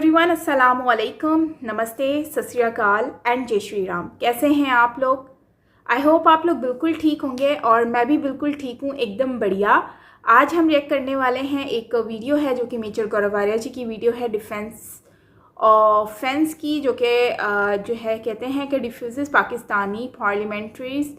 Everyone, अस्सलाम वालेकुम, नमस्ते, सत श्री अकाल एंड जय श्री राम। कैसे हैं आप लोग? आई होप आप लोग बिल्कुल ठीक होंगे और मैं भी बिल्कुल ठीक हूँ, एकदम बढ़िया। आज हम रिएक्ट करने वाले हैं, एक वीडियो है जो कि मेजर गौरव आर्या जी की वीडियो है डिफेंस ऑफेंस की, जो कि जो है कहते हैं कि defuse Pakistani parliamentarians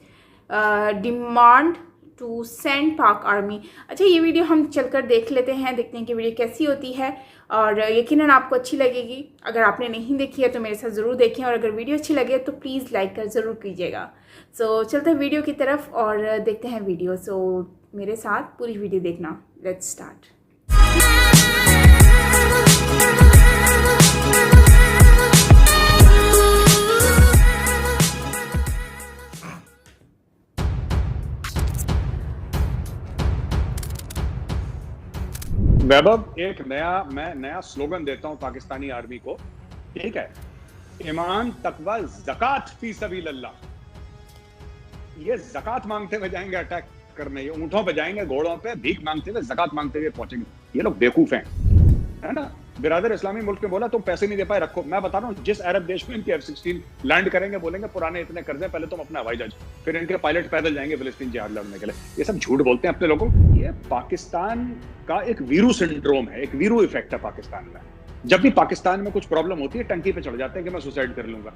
demand to send Pak army. अच्छा, ये वीडियो हम चलकर देख लेते हैं, देखते हैं कि वीडियो कैसी होती है और यकीनन आपको अच्छी लगेगी। अगर आपने नहीं देखी है तो मेरे साथ ज़रूर देखें और अगर वीडियो अच्छी लगे तो प्लीज़ लाइक कर ज़रूर कीजिएगा। सो चलते हैं वीडियो की तरफ और देखते हैं वीडियो। सो मेरे साथ पूरी वीडियो देखना। Let's start. वैभव, एक मैं नया स्लोगन देता हूं पाकिस्तानी आर्मी को, ठीक है? ईमान, तकवा, ज़कात फी सबीलिल्लाह। ये ज़कात मांगते हुए जाएंगे अटैक करने, ये ऊंटों पे जाएंगे, घोड़ों पे भीख मांगते हुए, ज़कात मांगते हुए पहुंचेंगे। ये लोग बेवकूफ हैं, है ना? बिरादर इस्लामी मुल्क में बोला तुम पैसे नहीं दे पाए, रखो। मैं बता रहा हूँ, जिस अरब देश में इनके F-16 लैंड करेंगे, बोलेंगे पुराने इतने कर्जे, पहले तुम अपना हवाई जहाज, फिर इनके पायलट पैदल जाएंगे फिलिस्तीन जिहाद लड़ने के लिए। ये सब झूठ बोलते हैं अपने लोगों। ये पाकिस्तान का एक वीरू सिंड्रोम है, एक वीरू इफेक्ट है पाकिस्तान में। जब भी पाकिस्तान में कुछ प्रॉब्लम होती है, टंकी पे चढ़ जाते हैं कि मैं सुसाइड कर लूंगा,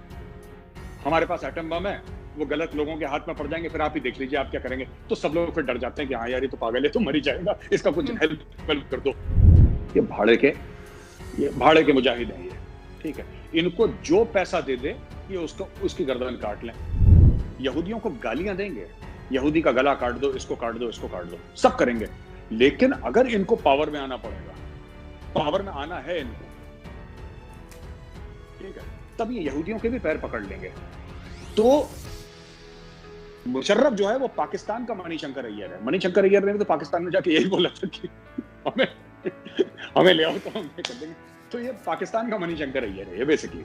हमारे पास एटम बम है, वो गलत लोगों के हाथ में पड़ जाएंगे, फिर आप ही देख लीजिए आप क्या करेंगे। तो सब लोग फिर डर जाते हैं कि हाँ यार, ये तो पागल है, तो मर ही जाएगा, इसका कुछ हेल्प कर दो। ये भाड़े के मुजाहिद हैं ये, ठीक है? इनको जो पैसा दे दे, ये उसकी गर्दन काट लें। यहूदियों को गालियां देंगे, यहूदी का गला काट दो, इसको काट दो, इसको काट दो, सब करेंगे। लेकिन अगर इनको पावर में आना पड़ेगा, पावर में आना है इनको, ठीक है, तब ये यहूदियों के भी पैर पकड़ लेंगे। तो मुशर्रफ जो है वो पाकिस्तान का मणिशंकर अय्यर है। मणिशंकर अय्यर ने तो पाकिस्तान में जाके यही बोला था कि हमें ले आओ तो हम कर देंगे। तो ये पाकिस्तान का मणिशंकर अय्यर है ये बेसिकली।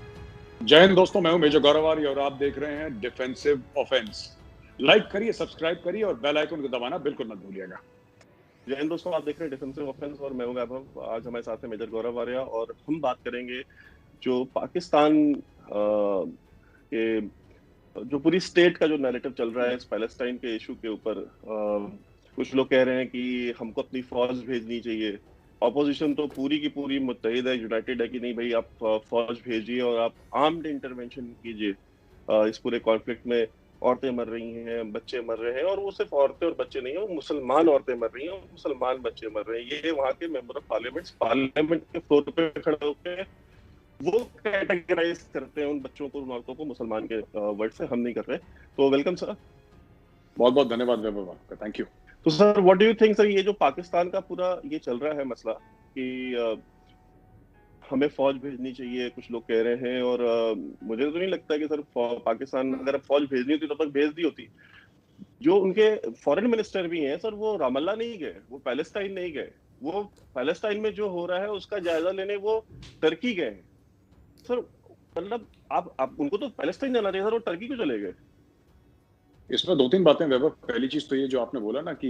जय हिंद दोस्तों, मैं हूं मेजर गौरव आर्या और आप देख रहे हैं डिफेंसिव ऑफेंस। लाइक करिए, सब्सक्राइब करिए और बेल आइकन को दबाना बिल्कुल मत भूलिएगा। जय हिंद दोस्तों, आप देख रहे हैं डिफेंसिव ऑफेंस और मैं हूं वैभव। आज हमारे साथ है मेजर गौरव आर्या और हम बात करेंगे जो पाकिस्तान के जो पूरी स्टेट का जो नैरेटिव चल रहा है इस पैलेस्टाइन के इशू के ऊपर। कुछ लोग कह रहे हैं कि हमको अपनी फौज भेजनी चाहिए। ऑपोजिशन तो पूरी की पूरी मुत्तहिद है, यूनाइटेड है कि नहीं भाई, आप फौज भेजिए और आप आर्म्ड इंटरवेंशन कीजिए। इस पूरे कॉन्फ्लिक्ट में औरतें मर रही हैं, बच्चे मर रहे हैं, और वो सिर्फ औरतें और बच्चे नहीं है, वो मुसलमान औरतें मर रही हैं और मुसलमान बच्चे मर रहे हैं। ये वहाँ के मेंबर ऑफ पार्लियामेंट के फ्लोर पे खड़े होकर वो कैटेगराइज करते हैं उन बच्चों को, उन औरतों को मुसलमान के वर्ड से। हम नहीं कर रहे। तो वेलकम सर। बहुत बहुत धन्यवाद वैभव आपका, थैंक यू। तो sir, what do you think sir, ये जो पाकिस्तान का पूरा ये चल रहा है मसला कि हमें फौज भेजनी चाहिए, कुछ लोग कह रहे हैं, और मुझे तो नहीं लगता कि सर पाकिस्तान अगर फौज भेजनी होती तो तब तक भेज दी होती। जो उनके फॉरेन मिनिस्टर भी हैं सर, वो रामल्ला नहीं गए, वो पैलेस्टाइन नहीं गए, वो पैलेस्टाइन में जो हो रहा है उसका जायजा लेने वो टर्की गए सर। मतलब आप उनको तो पैलेस्टाइन जाना चाहिए सर, वो टर्की क्यों चले गए? इसमें दो तीन बातें वैभव। पहली चीज तो ये जो आपने बोला ना कि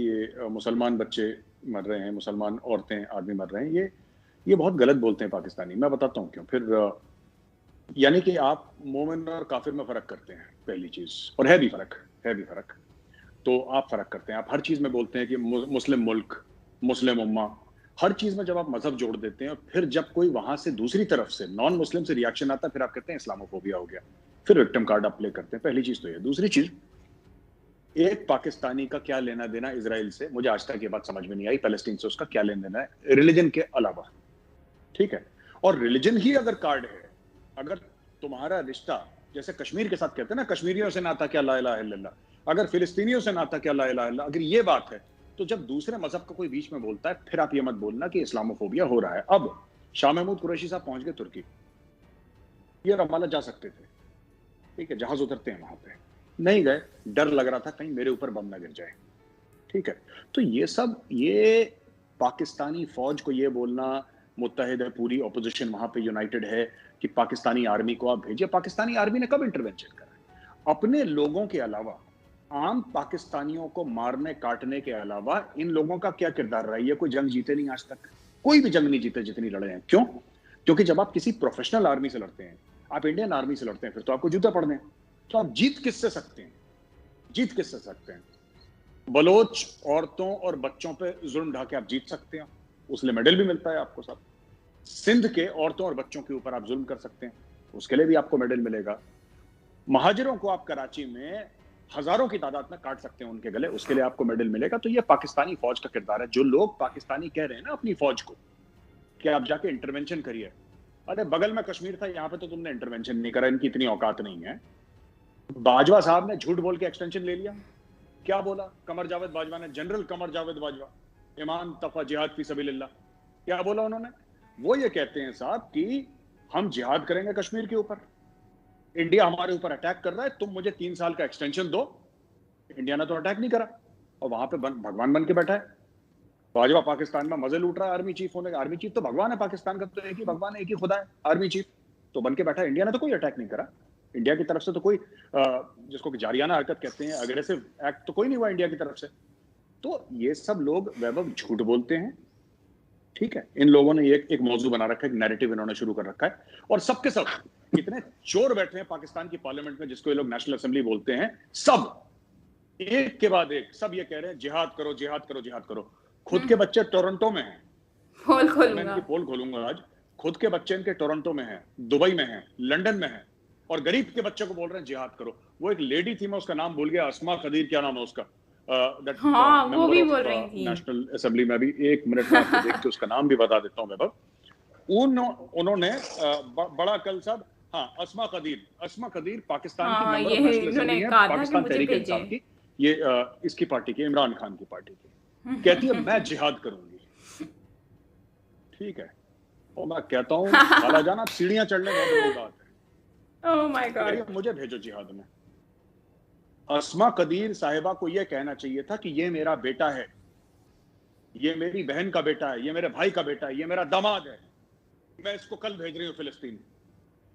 मुसलमान बच्चे मर रहे हैं, मुसलमान औरतें आदमी मर रहे हैं, ये बहुत गलत बोलते हैं पाकिस्तानी। मैं बताता हूँ क्यों। फिर यानी कि आप मोमिन और काफिर में फर्क करते हैं, पहली चीज, और है भी फर्क। तो आप फर्क करते हैं, आप हर चीज में बोलते हैं कि मुस्लिम मुल्क, मुस्लिम उम्मा, हर चीज में जब आप मजहब जोड़ देते हैं, फिर जब कोई वहां से दूसरी तरफ से नॉन मुस्लिम से रिएक्शन आता है, फिर आप कहते हैं इस्लामोफोबिया हो गया, फिर विक्टिम कार्ड आप प्ले करते हैं। पहली चीज तो ये। दूसरी चीज, एक पाकिस्तानी का क्या लेना देना इजराइल से, मुझे आज तक ये बात समझ में नहीं आई। पैलेस्टीन से उसका क्या लेना देना है रिलीजन के अलावा, ठीक है? और रिलीजन ही अगर कार्ड है, अगर तुम्हारा रिश्ता जैसे कश्मीर के साथ कहते हैं ना, कश्मीरियों से नाता क्या ला इलाहा इल्लल्लाह, अगर फिलिस्तीनियों से नाता क्या ला इलाहा इल्लल्लाह, अगर ये बात है, तो जब दूसरे मजहब का कोई बीच में बोलता है, फिर आप ये मत बोलना कि इस्लामोफोबिया हो रहा है। अब शाह महमूद कुरैशी साहब पहुंच गए तुर्की, ये रमाला जा सकते थे, ठीक है, जहाज उतरते हैं वहां पे, नहीं गए, डर लग रहा था कहीं मेरे ऊपर बम ना गिर जाए, ठीक है? तो ये सब, ये पाकिस्तानी फौज को ये बोलना, मुत्तहिद है पूरी ऑपोजिशन वहां पे, यूनाइटेड है, कि पाकिस्तानी आर्मी को आप भेजिए। पाकिस्तानी आर्मी ने कब इंटरवेंशन करा? अपने लोगों के अलावा, आम पाकिस्तानियों को मारने काटने के अलावा इन लोगों का क्या किरदार रहा है? ये कोई जंग जीते नहीं आज तक, कोई भी जंग नहीं जीते जितनी लड़े हैं। क्यों? क्योंकि जब आप किसी प्रोफेशनल आर्मी से लड़ते हैं, आप इंडियन आर्मी से लड़ते हैं, फिर तो आपको जूते पड़ने हैं। तो आप जीत किससे सकते हैं? जीत किससे सकते हैं? बलोच औरतों और बच्चों पे जुल्म ढा के आप जीत सकते हैं, उसके लिए मेडल भी मिलता है आपको साहब। सिंध के औरतों और बच्चों के ऊपर आप जुल्म कर सकते हैं, उसके लिए भी आपको मेडल मिलेगा। महाजिरों को आप कराची में हजारों की तादाद में काट सकते हैं उनके गले, उसके लिए आपको मेडल मिलेगा। तो ये पाकिस्तानी फौज का किरदार है। जो लोग पाकिस्तानी कह रहे हैं ना अपनी फौज को कि आप जाके इंटरवेंशन करिए, अरे बगल में कश्मीर था, यहाँ पे तो तुमने इंटरवेंशन नहीं करा, इनकी इतनी औकात नहीं है। बाजवा साहब ने झूठ बोल के एक्सटेंशन ले लिया। क्या बोला कमर जावेद बाजवा ने? जनरल कमर जावेद बाजवा, ईमान तफा जिहाद फी सबीलिल्लाह, क्या बोला उन्होंने? वो ये कहते हैं साहब कि हम जिहाद करेंगे कश्मीर के ऊपर, इंडिया हमारे ऊपर अटैक कर रहा है, तुम मुझे 3 साल का एक्सटेंशन दो। इंडिया ने तो अटैक नहीं करा और वहां पे भगवान बन के बैठा है। बाजवा पाकिस्तान में मजे लूट रहा है आर्मी चीफ होने का। आर्मी चीफ तो भगवान है पाकिस्तान का, तो एक ही भगवान है, एक ही खुदा है, आर्मी चीफ तो बन के बैठा है। इंडिया ने तो कोई अटैक नहीं करा, इंडिया की तरफ से तो कोई जिसको जारियाना हरकत कहते हैं, अग्रेसिव एक्ट तो कोई नहीं हुआ इंडिया की तरफ से। तो ये सब लोग वैभव झूठ बोलते हैं, ठीक है। इन लोगों ने एक मौजू बना रखा है, एक नैरेटिव इन्होंने शुरू कर रखा है, और सबके सब इतने चोर बैठे हैं पाकिस्तान की पार्लियामेंट में, जिसको ये लोग नेशनल असेंबली बोलते हैं, सब एक के बाद एक सब ये कह रहे हैं जिहाद करो, जिहाद करो, जिहाद करो। खुद के बच्चे टोरंटो में हैं, पोल मैं खोलूंगा। इनकी पोल खोलूंगा आज। खुद के बच्चे इनके टोरंटो में हैं, दुबई में हैं, लंदन में हैं, और गरीब के बच्चे को बोल रहे हैं जिहाद करो। वो एक लेडी थी, मैं उसका नाम भूल गया, अस्मा कदीर, क्या नाम है उसका, हाँ, वो भी बोल रही थी नेशनल असेंबली में। अभी 1 मिनट में आपको देख के उसका नाम भी बता देता हूँ वैभव। उन्होंने बड़ा कल साहब, हाँ, अस्मा कदीर पाकिस्तान की मेंबर ऑफ नेशनल असेंबली है, पाकिस्तान तहरीक इंसाफ की, ये इसकी पार्टी की, इमरान खान की पार्टी की, कहती है मैं जिहाद करूंगी, ठीक है। और मैं कहता हूँ खाला जान, आप सीढ़ियां चढ़ने बहुत बड़ी बात है। ओह माय गॉड, मुझे भेजो जिहाद में। अस्मा कदीर साहिबा को यह कहना चाहिए था कि ये मेरा बेटा है, ये मेरी बहन का बेटा है, ये मेरे भाई का बेटा है, ये मेरा दामाद है, मैं इसको कल भेज रही हूँ फिलिस्तीन,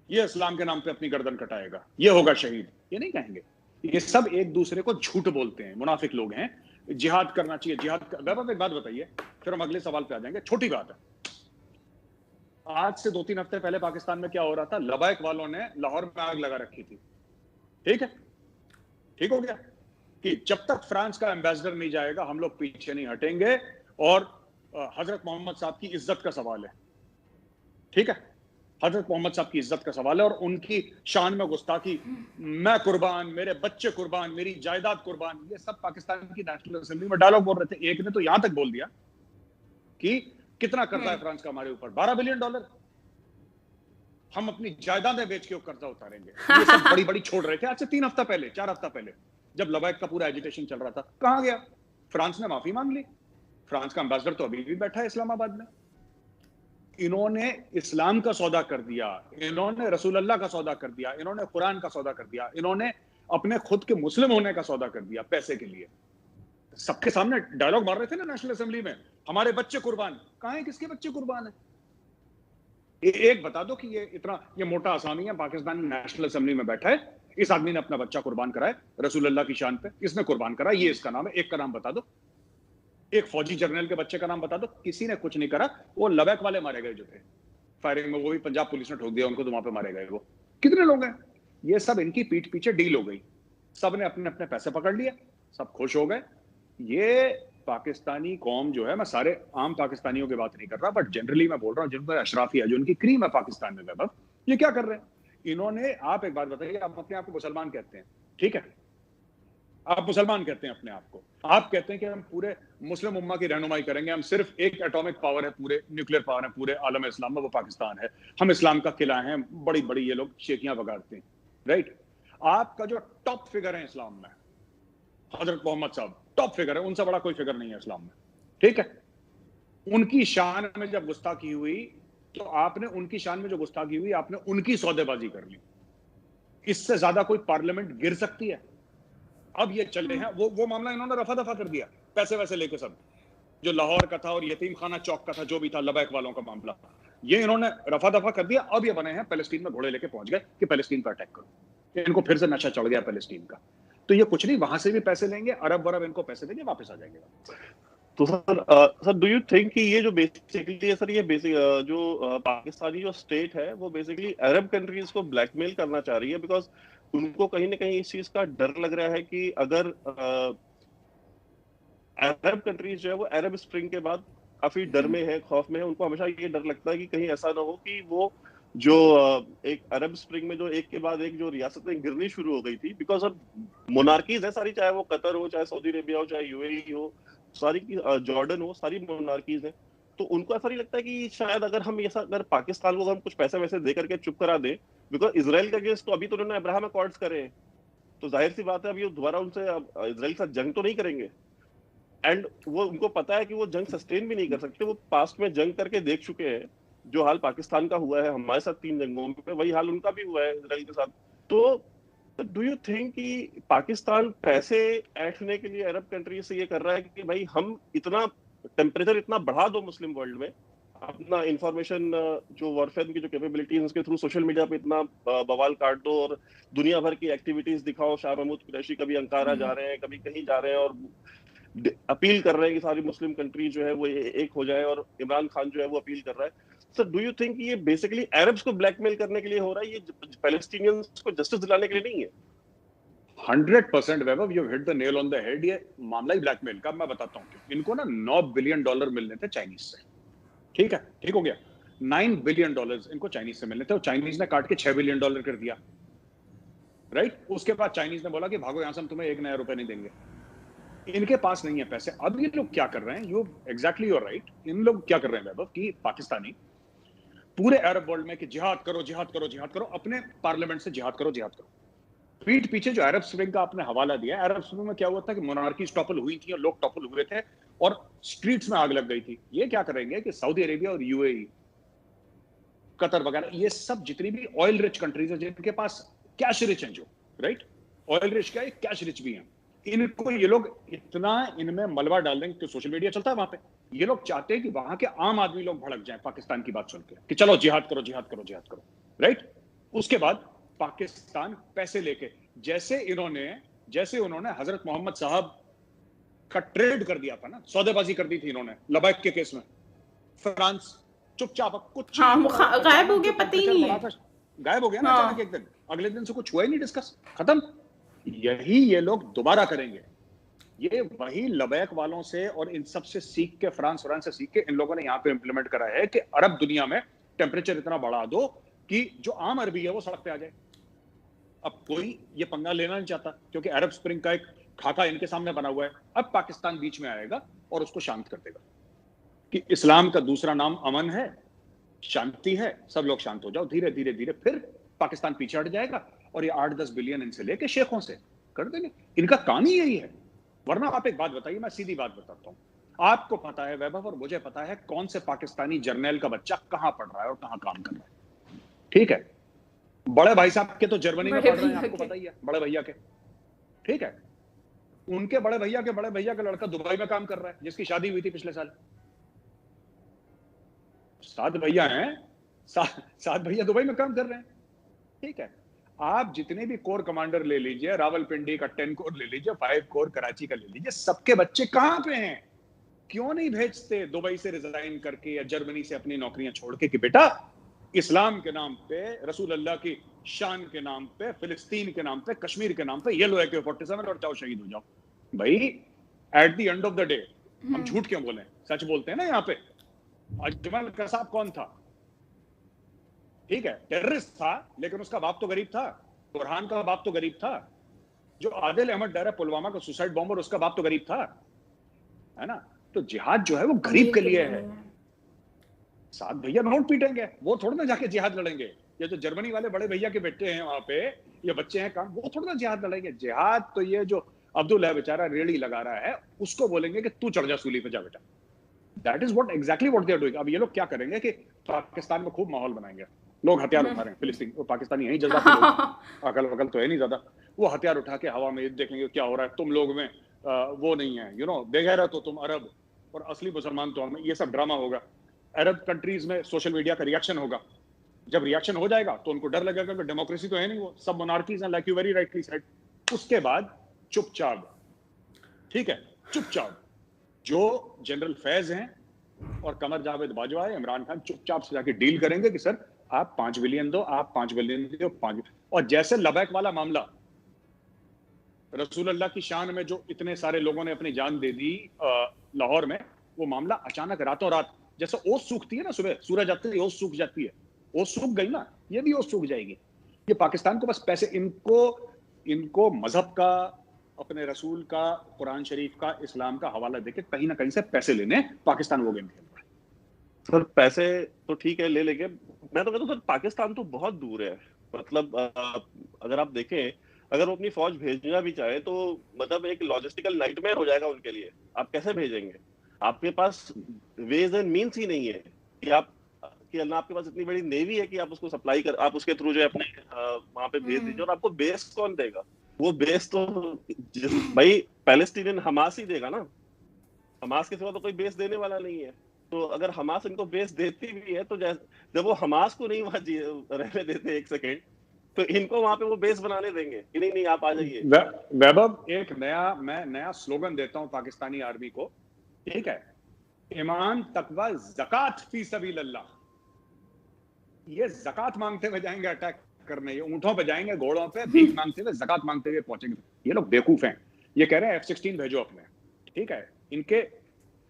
ये इस्लाम के नाम पे अपनी गर्दन कटाएगा, ये होगा शहीद। ये नहीं कहेंगे। ये सब एक दूसरे को झूठ बोलते हैं, मुनाफिक लोग हैं। जिहाद करना चाहिए, वैभव एक बात बताइए, फिर हम अगले सवाल पे आ जाएंगे। छोटी बात है, आज से 2-3 हफ्ते पहले पाकिस्तान में क्या हो रहा था? लबैक वालों ने लाहौर में आग लगा रखी थी, ठीक है, ठीक हो गया कि जब तक फ्रांस का एम्बेसडर नहीं जाएगा हम लोग पीछे नहीं हटेंगे, और हजरत मोहम्मद साहब की इज्जत का सवाल है, ठीक है, हजरत मोहम्मद साहब की इज्जत का सवाल है, और उनकी शान में गुस्ताखी, मैं कुर्बान, मेरे बच्चे कुर्बान, मेरी जायदाद कुर्बान, ये सब पाकिस्तान की नेशनल असेंबली में डायलॉग बोल रहे थे। एक ने तो यहां तक बोल दिया कि कितना कर्जा है फ्रांस का हमारे ऊपर, $12 बिलियन, हम अपनी जायदादें बेच के वो कर्जा उतारेंगे। ये सब बड़ी बड़ी छोड़ रहे थे आज से 3 हफ्ता पहले, 4 हफ्ता पहले, जब लबैक का पूरा एजिटेशन चल रहा था। कहां गया? फ्रांस ने माफी मांग ली। फ्रांस का एम्बेसडर तो अभी भी बैठा है इस्लामाबाद में। इन्होंने इस्लाम का सौदा कर दिया, इन्होंने रसूल अल्लाह का सौदा कर दिया, इन्होंने कुरान का सौदा कर दिया, इन्होंने अपने खुद के मुस्लिम होने का सौदा कर दिया पैसे के लिए। सबके सामने डायलॉग मार रहे थे ना नेशनल असेंबली में, हमारे बच्चे कुर्बान। कहां है, किसके बच्चे कुर्बान है? एक बता दो कि ये मोटा आसामी है, पाकिस्तान नेशनल असेंबली में बैठा है, इस आदमी ने अपना बच्चा कुर्बान करा है रसूल अल्लाह की शान पे, इसने कुर्बान करा, ये इसका नाम है। एक का नाम बता दो, एक फौजी जर्नल के बच्चे का नाम बता दो। किसी ने कुछ नहीं करा। वो लबैक वाले मारे गए जो थे फायरिंग में, वो भी पंजाब पुलिस ने ठोक दिया उनको, तो वहां पे मारे गए। वो कितने लोग हैं? ये सब इनकी पीठ पीछे डील हो गई, सब ने अपने अपने पैसे पकड़ लिए, सब खुश हो गए। ये पाकिस्तानी कौम जो है, मैं सारे आम पाकिस्तानियों की बात नहीं कर रहा, बट जनरली मैं बोल रहा हूँ, जिन पर अशराफी है, जो उनकी क्रीम है पाकिस्तान में वैभव, ये क्या कर रहे हैं? इन्होंने, आप एक बात बताइए, आप अपने आप को मुसलमान कहते हैं, ठीक है, आप मुसलमान कहते हैं अपने आप को, आप कहते हैं कि हम पूरे मुस्लिम उम्मा की रहनुमाई करेंगे, हम सिर्फ एक एटॉमिक पावर है, पूरे न्यूक्लियर पावर है पूरे आलम इस्लाम में, वो पाकिस्तान है, हम इस्लाम का किला है, बड़ी बड़ी ये लोग शेखियां बगाड़ते हैं, राइट। आपका जो टॉप फिगर है इस्लाम में, हजरत मोहम्मद साहब टॉप फिगर है, उनसे बड़ा कोई फिगर नहीं है इस्लाम में, ठीक है। उनकी शान में जब गुस्ताखी हुई, तो आपने उनकी शान में जो गुस्ताखी हुई, आपने उनकी सौदेबाजी कर ली। इससे ज्यादा कोई पार्लियामेंट गिर सकती है? अब ये चले हैं, वो मामला इन्होंने रफा दफा कर दिया, पैसे वैसे लेके सब, जो लाहौर का था और यतीम खाना चौक का था, जो भी था लबैक वालों का मामला, ये इन्होंने रफा दफा कर दिया। अब ये बने हैं पैलेस्टीन में घोड़े लेके पहुंच गए कि पैलेस्टीन पर अटैक करो। इनको फिर से नशा चढ़ गया पैलेस्टीन का। तो ये कुछ नहीं, वहां से भी पैसे लेंगे, अरब वरब इनको पैसे देंगे, वापस आ जाएंगे। तो सर डू यू थिंक कि ये जो बेसिकली है सर, ये बेसिक जो पाकिस्तानी जो स्टेट है वो बेसिकली अरब कंट्रीज को ब्लैकमेल करना चाह रही है, बिकॉज उनको कहीं ना कहीं इस चीज का डर लग रहा है कि अगर अरब कंट्रीज जो है वो अरब स्प्रिंग के बाद काफी डर में है, खौफ में है। उनको हमेशा ये डर लगता है कि कहीं ऐसा ना हो कि वो जो एक अरब स्प्रिंग में जो एक के बाद एक जो रियासतें गिरनी शुरू हो गई थी, बिकॉज अब मोनार्कीज है सारी, चाहे वो कतर हो, चाहे सऊदी अरेबिया हो, चाहे यूएई हो, सारी की जॉर्डन हो, सारी मोनार्कीज है। तो उनको ऐसा नहीं लगता कि शायद अगर हम ऐसा, अगर पाकिस्तान को हम कुछ पैसे वैसे दे करके चुप करा दे, बिकॉज इसराइल का केस तो अभी तो उन्होंने अब्राहम अकॉर्ड्स करे हैं, तो जाहिर सी बात है अभी वो दोबारा उनसे इसराइल के साथ जंग तो नहीं करेंगे। एंड वो उनको पता है कि वो जंग सस्टेन भी नहीं कर सकते, वो पास्ट में जंग करके देख चुके हैं। जो हाल पाकिस्तान का हुआ है हमारे साथ 3 जंगों में, वही हाल उनका भी हुआ है इसराइल के साथ। तो डू यू थिंक कि पाकिस्तान पैसे ऐंठने के लिए अरब कंट्री से ये कर रहा है कि भाई हम इतना टेम्परेचर इतना बढ़ा दो मुस्लिम वर्ल्ड में, अपना इंफॉर्मेशन जो वॉरफेयर की जो कैपेबिलिटीज उसके थ्रू सोशल मीडिया पे इतना बवाल काट दो और दुनिया भर की एक्टिविटीज दिखाओ, शाह महमूद कुरैशी कभी अंकारा जा रहे हैं, कभी कहीं जा रहे हैं, और अपील कर रहे हैं कि सारी मुस्लिम कंट्री जो है वो एक हो जाए, और इमरान खान जो है वो अपील कर रहा है। सर डू यू थिंक ये बेसिकली अरब्स को ब्लैकमेल करने के लिए हो रहा है, ये पैलेस्टीनियंस को जस्टिस दिलाने के लिए नहीं है? 100% Vaibhav, you hit the nail on the head. ये मामला ही ब्लैकमेल का। मैं बताता हूँ क्यों। इनको ना $9 बिलियन मिलने थे चाइनीज से, ठीक है, ठीक हो गया। $9 बिलियन इनको चाइनीज से मिलने थे, और चाइनीज ने काट के $6 बिलियन कर दिया, राइट। उसके बाद चाइनीज ने बोला कि भागो यहां से, हम तुम्हें 1 नया रुपए नहीं देंगे। इनके पास नहीं है पैसे। अब ये लोग क्या कर रहे हैं, यू एग्जैक्टली यूर राइट, इन लोग क्या कर रहे हैं वैभव कि पाकिस्तानी पूरे अरब वर्ल्ड में कि जिहाद करो, जिहाद करो, जिहाद करो, अपने पार्लियामेंट से जिहाद करो, जिहाद करो। पीठ पीछे जो अरब स्प्रिंग का आपने हवाला दिया, अरब स्प्रिंग में क्या हुआ था कि मोनार्कीज टॉपल हुई थी और लोग टॉपल हुए थे और स्ट्रीट्स में आग लग गई थी। ये क्या करेंगे कि सऊदी अरेबिया और यूएई, कतर वगैरह, ये सब जितनी भी ऑयल रिच कंट्रीज है, जिनके पास कैश रिच हैं, जो राइट ऑयल रिच क्या है, कैश रिच भी हैं, इनको ये लोग इतना इनमें मलबा डाल देंगे कि सोशल मीडिया चलता है वहां पे। ये लोग चाहते हैं कि वहां के आम आदमी लोग भड़क जाएं पाकिस्तान की बात सुन के कि चलो जिहाद करो, जिहाद करो, जिहाद करो, राइट। उसके बाद पाकिस्तान पैसे लेके, जैसे उन्होंने हजरत मोहम्मद साहब का ट्रेड कर दिया था ना, सौदेबाजी कर दी थी इन्होंने लबैक के केस में। फ्रांस चुपचाप कुछ गायब हो गया, पता ही नहीं है, गायब हो गया ना अचानक एक दिन, अगले दिन से कुछ हुआ ही नहीं, डिस्कस खत्म। यही ये लोग दोबारा करेंगे। ये वही लबैक वालों से और इन सब से सीख के, फ्रांस से सीख के इन लोगों ने यहाँ पे इंप्लीमेंट करा है कि अरब दुनिया में टेम्परेचर इतना बढ़ा दो कि जो आम अरबी है वो सड़क पे आ जाए। अब कोई ये पंगा लेना नहीं चाहता, क्योंकि अरब स्प्रिंग का एक खाका इनके सामने बना हुआ है। अब पाकिस्तान बीच में आएगा और उसको शांत कर देगा कि इस्लाम का दूसरा नाम अमन है, शांति है, सब लोग शांत हो जाओ। धीरे धीरे धीरे फिर पाकिस्तान पीछे हट जाएगा और ये 8-10 बिलियन इनसे लेके शेखों से कर देंगे। इनका काम ही यही है। वरना आप एक बात बताइए, मैं सीधी बात बताता हूँ, आपको पता है वैभव और मुझे पता है कौन से पाकिस्तानी जर्नैल का बच्चा कहाँ पढ़ रहा है और कहाँ काम कर रहा है, ठीक है। बड़े भाई साहब के तो जर्मनी में पढ़ रहे हैं, आपको पता ही है, बड़े भैया के, ठीक है। उनके बड़े भैया का लड़का दुबई में काम कर रहा है, जिसकी शादी हुई थी पिछले साल। 7 भैया हैं, 7 भैया दुबई में काम कर रहे हैं, ठीक है। आप जितने भी कोर कमांडर ले लीजिए, रावलपिंडी का 10 कोर ले लीजिए, 5 कोर कराची का ले लीजिए, सबके बच्चे कहां पे हैं? क्यों नहीं भेजते दुबई से रिजाइन करके या जर्मनी से अपनी नौकरियां छोड़ के कि बेटा इस्लाम के नाम पे, रसूल अल्लाह की शान के नाम पे, फिलिस्तीन के नाम पे, कश्मीर के नाम पे ये लो AK-47 और जाओ शहीद हो जाओ। भाई at the end of the day हम झूठ क्यों बोले, सच बोलते हैं ना। यहाँ पे अजमल कसाब कौन था? ठीक है, टेररिस्ट था, लेकिन उसका बाप तो गरीब था। बुरहान का बाप तो गरीब था। जो आदिल अहमद डर है पुलवामा का सुसाइड बॉम्बर, उसका बाप तो गरीब था, है ना। तो जिहाद जो है वो गरीब के लिए है। 7 भैया नोट पीटेंगे, वो थोड़ा ना जाके जिहाद लड़ेंगे। ये जो जर्मनी वाले बड़े भैया के बेटे हैं वहां पे, ये बच्चे हैं काम, वो थोड़ा ना जिहाद लड़ेंगे। जिहाद तो ये जो अब्दुल है बेचारा रेड़ी लगा रहा है, उसको बोलेंगे कि तू चढ़ जा सूली पे, जा बेटा। That is what exactly what they are doing. अब ये लोग क्या करेंगे कि पाकिस्तान में खूब माहौल बनाएंगे, लोग हथियार उठा रहे हैं, फिलिस्तीन वो पाकिस्तानी यही जज्बाती लोग, अकल वकल तो है नहीं ज्यादा, वो हथियार उठा के हवा में देखेंगे क्या हो रहा है। तुम लोग में वो नहीं है, बेगैरत हो तुम अरब और असली मुसलमान तो हम। ये सब ड्रामा होगा। अरब कंट्रीज में सोशल मीडिया का रिएक्शन होगा। जब रिएक्शन हो जाएगा तो उनको डर लगेगा कि डेमोक्रेसी तो है नहीं, वो सब मोनार्कीज हैं, like you very rightly said. उसके बाद चुपचाप, ठीक है, चुपचाप जो जनरल फैज हैं और कमर जावेद बाजवा है, इमरान खान चुपचाप से जाके डील करेंगे कि सर आप 5 बिलियन दो, आप 5 बिलियन दो, 5। और जैसे लबैक वाला मामला, रसूल अल्लाह की शान में जो इतने सारे लोगों ने अपनी जान दे दी लाहौर में, वो मामला अचानक रातों रात, जैसे ओस सूखती है ना, सुबह सूरज आते ही ओस सूख जाती है, ओस सूख गई ना, ये भी ओस सूख जाएगी। ये पाकिस्तान को बस पैसे, इनको मजहब का, अपने रसूल का, कुरान शरीफ का, इस्लाम का हवाला देके कहीं ना कहीं से पैसे लेने, पाकिस्तान वो गेम खेल रहा है। सर पैसे तो ठीक है ले लेंगे, मैं तो कहता हूँ सर पाकिस्तान तो बहुत दूर है। मतलब अगर आप देखें, अगर वो अपनी फौज भेजना भी चाहे तो मतलब एक लॉजिस्टिकल नाइटमेयर हो जाएगा उनके लिए। आप कैसे भेजेंगे? आपके पास वेज एंड मीन्स ही नहीं है कि आप कि ना आपके पास इतनी बड़ी नेवी है कि आप उसको सप्लाई कर, आप उसके थ्रू जो है अपने वहां पे भेज दीजिए। और आपको बेस कौन देगा? वो बेस तो भाई पैलेस्टीनियन हमास ही देगा ना, हमास के सिवा तो कोई बेस देने वाला नहीं है। तो अगर हमास इनको बेस देती भी है तो जब वो हमास को नहीं वहां रहने देते एक सेकेंड, तो इनको वहां पे वो बेस बनाने देंगे कि नहीं नहीं आप आ जाइए। वैभव, एक मैं नया स्लोगन देता हूं पाकिस्तानी आर्मी को, ठीक है? ईमान, तकवा, ज़कात फी सबीलिल्लाह। ये ज़कात मांगते हुए जाएंगे अटैक करने, ये ऊंटों पे जाएंगे, घोड़ों पे भीख मांगते हुए, ज़कात मांगते हुए पहुंचेंगे। ये लोग बेवकूफ हैं। ये कह रहे हैं F-16 भेजो अपने, ठीक है?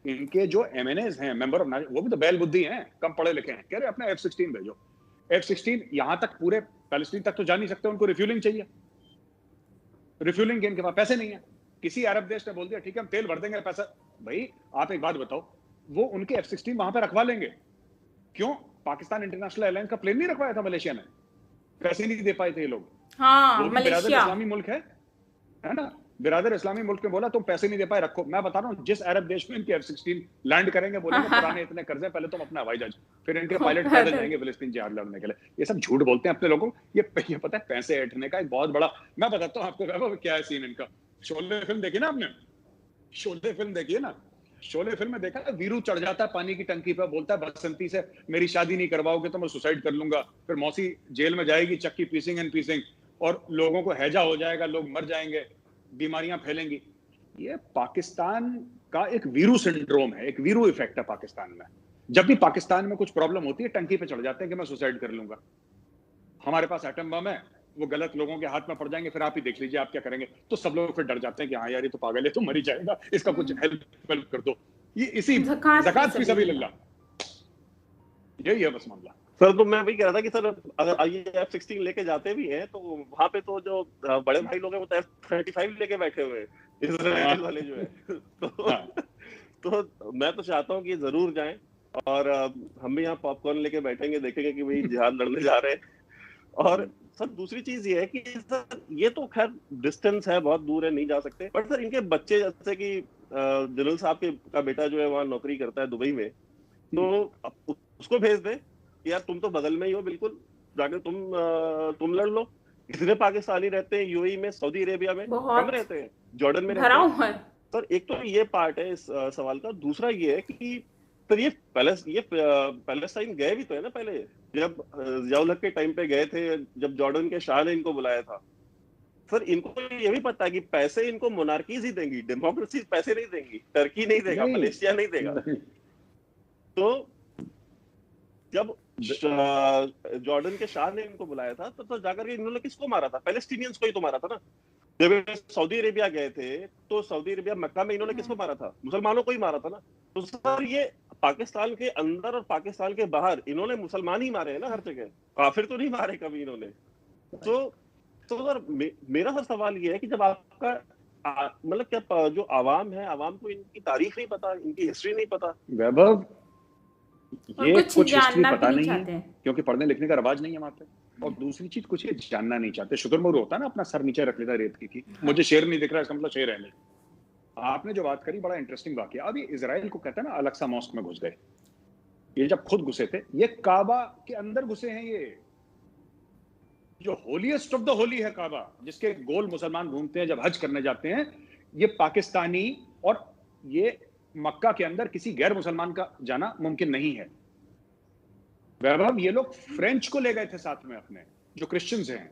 इनके जो MNAs हैं, मेंबर ऑफ, वो भी तो बैल बुद्धि हैं, कम पढ़े लिखे हैं, कह रहे अपने F-16 भेजो। F-16 यहां तक पूरे पैलेस्टीन तक तो जा नहीं सकते, उनको रिफ्यूलिंग चाहिए। रिफ्यूलिंग के इनके पास पैसे नहीं है। किसी अरब देश ने बोल दिया ठीक है हम तेल भर देंगे, पैसा। भाई आप एक बात बताओ, वो उनके F-16 वहां पे रखवा लेंगे क्यों? पाकिस्तान इंटरनेशनल एयरलाइंस का प्लेन नहीं रखवाया था मलेशिया में, पैसे नहीं दे पाए थे ये लोग। हाँ, वो भी बिरादर मलेशिया इस्लामी मुल्क है ना? बिरादर इस्लामी मुल्क में बोला तुम पैसे नहीं दे पाए, रखो। मैं बता रहा हूँ जिस अरब देश में इनके F-16 लैंड करेंगे, बोलेंगे पुराने इतने कर्जे, पहले तुम अपना हवाई जहाज, फिर इनके पायलट पैदल जाएंगे फिलिस्तीन जिहाद लड़ने के लिए। ये सब झूठ बोलते हैं अपने लोगों को। ये पता है पैसे ऐंठने का एक बहुत बड़ा, मैं बताता हूँ आपको क्या है सीन इनका। शोले फिल्म देखी ना आपने? शोले फिल्म देखी है ना? शोले फिल्म में देखा, वीरू चढ़ जाता है पानी की टंकी पर, बोलता है बसंती से मेरी शादी नहीं करवाओगे तो मैं सुसाइड कर लूंगा। फिर मौसी जेल में जाएगी, चक्की पीसिंग और लोगों को हैजा हो जाएगा, लोग मर जाएंगे, बीमारियां फैलेंगी। ये पाकिस्तान का एक वीरू सिंड्रोम है, एक वीरू इफेक्ट है पाकिस्तान में। जब भी पाकिस्तान में कुछ प्रॉब्लम होती है, टंकी पे चढ़ जाते हैं कि मैं सुसाइड कर लूंगा। हमारे पास एटम बम है, वो गलत लोगों के हाथ में पड़ जाएंगे, फिर आप ही देख लीजिए आप क्या करेंगे। तो सब लोग फिर डर जाते हैं कि हाँ यार ये तो पागल है, तो मर ही जाएगा, इसका कुछ हेल्प कर दो। ये इसी ज़कात फी सबीलिल्लाह, यही है बस मामला। सर तो मैं वही कह रहा था कि सर अगर ये F-16 लेके जाते भी हैं तो वहां पे तो जो बड़े भाई लोग हैं वो तो F-35 लेके बैठे हुए हैं, इजराइल वाले जो है। तो मैं तो चाहता हूँ कि जरूर जाएं और हम भी यहाँ पॉपकॉर्न लेके बैठेंगे, देखेंगे कि भाई जिहाद लड़ने जा रहे हैं। और सर दूसरी चीज ये है कि सर ये तो खैर डिस्टेंस है, बहुत दूर है, नहीं जा सकते, बट सर इनके बच्चे, जैसे कि जनरल साहब का बेटा जो है वहाँ नौकरी करता है दुबई में, तो उसको भेज दे यार, तुम तो बगल में ही हो बिल्कुल, जाके तुम लड़ लो। कितने पाकिस्तानी रहते हैं यूएई में, सऊदी अरेबिया में, कम रहते हैं, जॉर्डन में रहते हैं। सर एक तो ये पार्ट है इस सवाल का। दूसरा ये है कि सर ये पैलेस्टाइन गए भी तो है ना पहले, जब जियाउल हक के टाइम पे गए थे, जब जॉर्डन के शाह ने इनको बुलाया था। सर इनको ये भी पता है कि पैसे इनको मोनार्कीज ही देंगी, डेमोक्रेसी पैसे नहीं देंगी, टर्की नहीं देगा, मलेशिया नहीं देगा। तो जब जॉर्डन के शाह ने इनको बुलाया था तो जाकर के इन्होंने किसको मारा था? पैलेस्टीनियंस को ही तो मारा था ना। जब सऊदी अरेबिया गए थे तो सऊदी अरेबिया मक्का में इन्होंने किसको मारा था? मुसलमानों को ही मारा था ना। तो सर ये पाकिस्तान के अंदर और पाकिस्तान के बाहर इन्होंने मुसलमान ही मारे हैं ना हर जगह, काफिर तो नहीं मारे कभी इन्होंने। तो सर मेरा सर सवाल ये है कि जब आपका मतलब क्या जो आवाम है, आवाम को इनकी तारीख नहीं पता, इनकी हिस्ट्री नहीं पता। वैभव ये कुछ हिस्ट्री पता नहीं है क्योंकि पढ़ने लिखने का रवाज नहीं है वहां पे, और दूसरी चीज कुछ ये जानना नहीं चाहते। शुतुरमुर्ग होता है ना, अपना सर नीचे रख लेता रेत की, मुझे शेर नहीं दिख रहा इसका मतलब शेर है नहीं। आपने जो बात करी बड़ा इंटरेस्टिंग वाकया। अब ये इजराइल को कहते हैं ना अल-अक्सा मॉस्क में घुस गए, ये जब खुद घुसे थे, ये काबा के अंदर घुसे हैं। ये जो होलीएस्ट ऑफ द होली है काबा, जिसके गोल मुसलमान घूमते हैं जब हज करने जाते हैं, ये पाकिस्तानी और ये मक्का के अंदर किसी गैर मुसलमान का जाना मुमकिन नहीं है। वैभव ये लोग फ्रेंच को ले गए थे साथ में अपने, जो क्रिश्चियंस हैं।